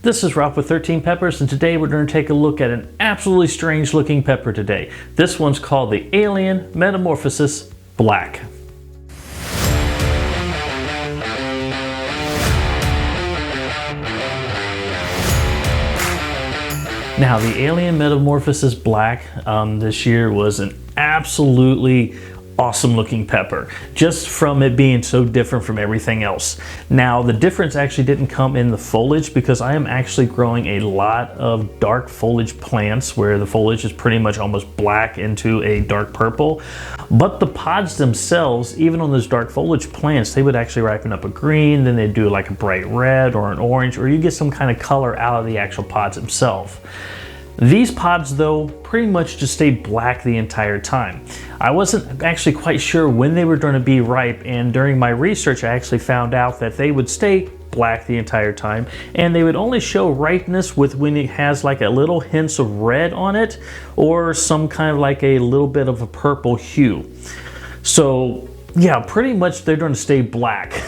This is Ralph with 13 Peppers, and today we're going to take a look at an absolutely strange looking pepper today. This one's called the Alien Metamorphosis Black. Now, the Alien Metamorphosis Black this year was an absolutely awesome looking pepper, just from it being so different from everything else. Now, the difference actually didn't come in the foliage, because I am actually growing a lot of dark foliage plants where the foliage is pretty much almost black into a dark purple. But the pods themselves, even on those dark foliage plants, they would actually ripen up a green, then they'd do like a bright red or an orange, or you get some kind of color out of the actual pods themselves. These pods, though, pretty much just stayed black the entire time. I wasn't actually quite sure when they were going to be ripe, and during my research I actually found out that they would stay black the entire time, and they would only show ripeness with when it has like a little hints of red on it, or some kind of like a little bit of a purple hue. So yeah, pretty much they're going to stay black.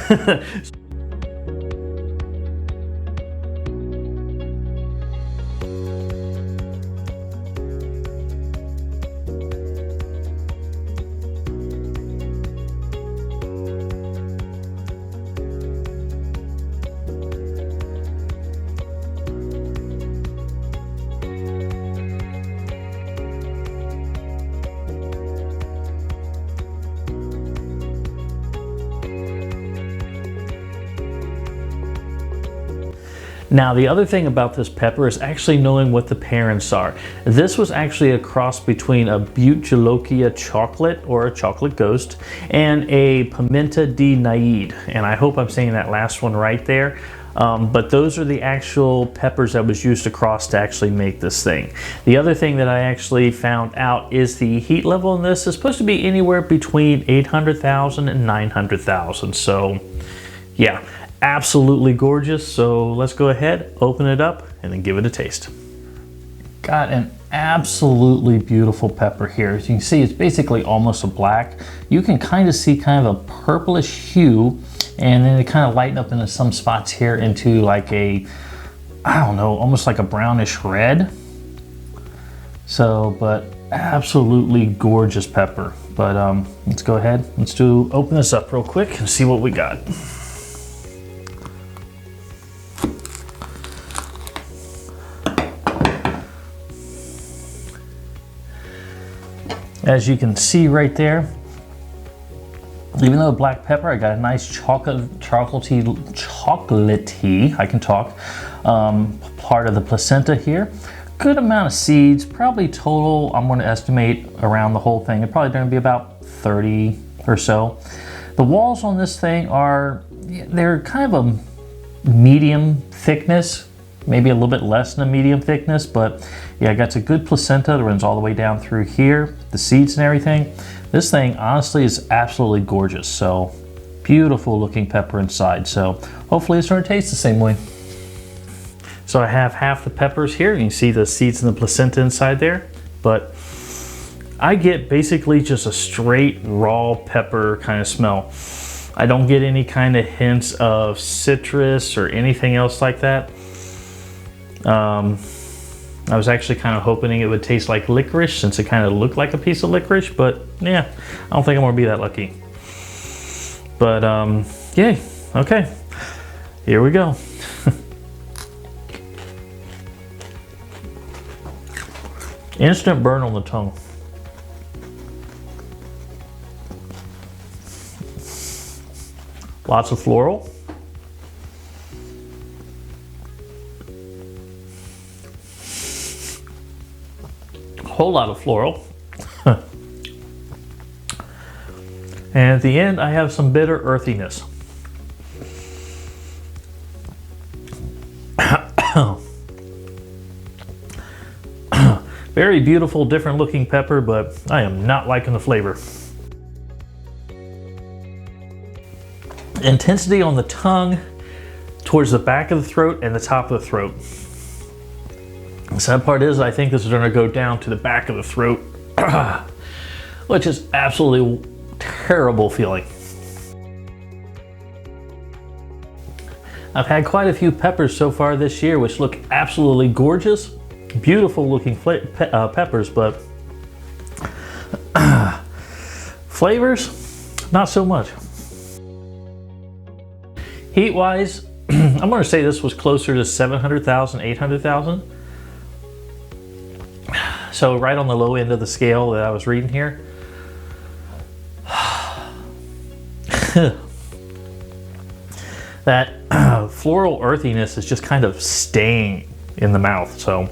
Now, the other thing about this pepper is actually knowing what the parents are. This was actually a cross between a Butte Jolokia chocolate, or a chocolate ghost, and a Pimenta de Naid. And I hope I'm saying that last one right there. But those are the actual peppers that was used to cross to actually make this thing. The other thing that I actually found out is the heat level in this is supposed to be anywhere between 800,000 and 900,000. So yeah, absolutely gorgeous. So let's go ahead, open it up, and then give it a taste. Got an absolutely beautiful pepper here. As you can see, it's basically almost a black. You can kind of see kind of a purplish hue, and then it kind of lighten up into some spots here into like a, I don't know, almost like a brownish red. So, but absolutely gorgeous pepper. But let's go ahead, open this up real quick and see what we got. As you can see right there, even though black pepper, I got a nice chocolatey, I can talk, part of the placenta here. Good amount of seeds, probably total, I'm going to estimate around the whole thing, it's probably going to be about 30 or so. The walls on this thing they're kind of a medium thickness, maybe a little bit less than a medium thickness, but yeah, I got a good placenta that runs all the way down through here, the seeds and everything. This thing honestly is absolutely gorgeous. So beautiful looking pepper inside. So hopefully it's going to taste the same way. So I have half the peppers here. You can see the seeds and the placenta inside there, but I get basically just a straight raw pepper kind of smell. I don't get any kind of hints of citrus or anything else like that. I was actually kind of hoping it would taste like licorice, since it kind of looked like a piece of licorice, but yeah, I don't think I'm gonna be that lucky. But yay, okay, here we go. Instant burn on the tongue. Lots of floral. Whole lot of floral. And at the end I have some bitter earthiness. Very beautiful, different looking pepper, but I am not liking the flavor. Intensity on the tongue, towards the back of the throat and the top of the throat. The sad part is I think this is going to go down to the back of the throat, which is absolutely terrible feeling. I've had quite a few peppers so far this year, which look absolutely gorgeous. Beautiful looking peppers, but flavors, not so much. Heat wise, I'm going to say this was closer to 700,000, 800,000. So right on the low end of the scale that I was reading here. That floral earthiness is just kind of staying in the mouth. So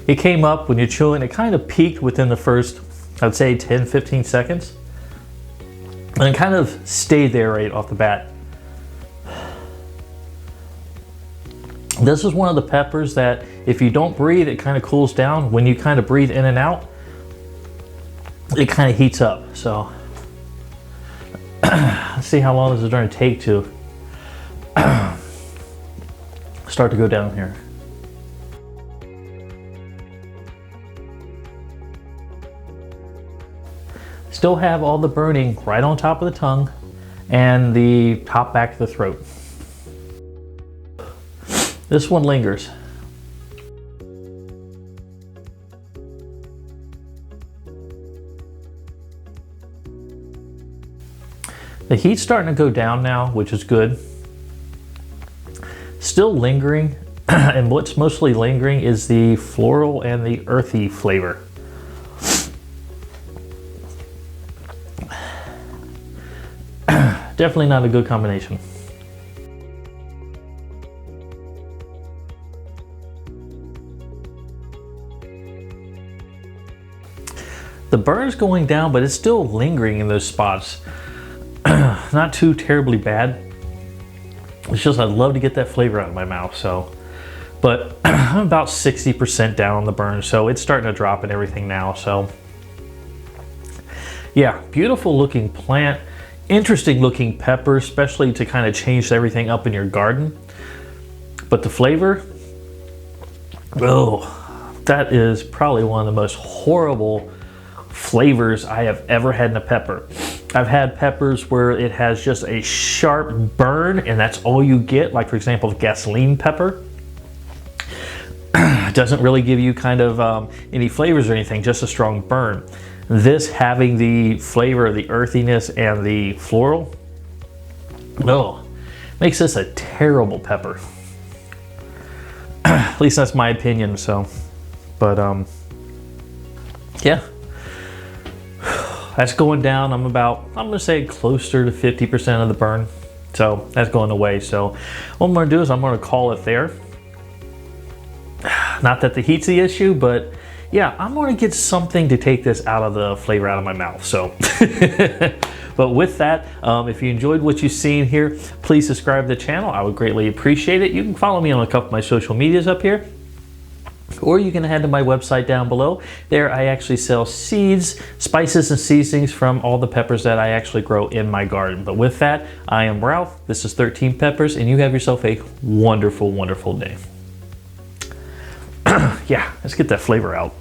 it came up when you're chewing. It kind of peaked within the first, I'd say 10-15 seconds, and it kind of stayed there right off the bat. This is one of the peppers that if you don't breathe, it kind of cools down. When you kind of breathe in and out, it kind of heats up. So let's see how long this is going to take to start to go down here. Still have all the burning right on top of the tongue and the top back of the throat. This one lingers. The heat's starting to go down now, which is good. Still lingering, and what's mostly lingering is the floral and the earthy flavor. Definitely not a good combination. The burn's going down, but it's still lingering in those spots. Not too terribly bad. It's just I'd love to get that flavor out of my mouth. So, but I'm about 60% down on the burn, so it's starting to drop and everything now. So, yeah, beautiful looking plant, interesting looking pepper, especially to kind of change everything up in your garden. But the flavor, oh, that is probably one of the most horrible flavors I have ever had in a pepper. I've had peppers where it has just a sharp burn and that's all you get, like for example gasoline pepper. Doesn't really give you kind of any flavors or anything, just a strong burn. This having the flavor of the earthiness and the floral, oh, makes this a terrible pepper. At least that's my opinion. So, but yeah, that's going down. I'm gonna say closer to 50% of the burn. So that's going away. So what I'm gonna do is I'm gonna call it there. Not that the heat's the issue, but yeah, I'm gonna get something to take this out of the flavor out of my mouth. So, but with that, if you enjoyed what you've seen here, please subscribe to the channel. I would greatly appreciate it. You can follow me on a couple of my social medias up here, or you can head to my website down below. There I actually sell seeds, spices, and seasonings from all the peppers that I actually grow in my garden. But with that, I am Ralph. This is 13 Peppers, and you have yourself a wonderful, wonderful day. Yeah, let's get that flavor out.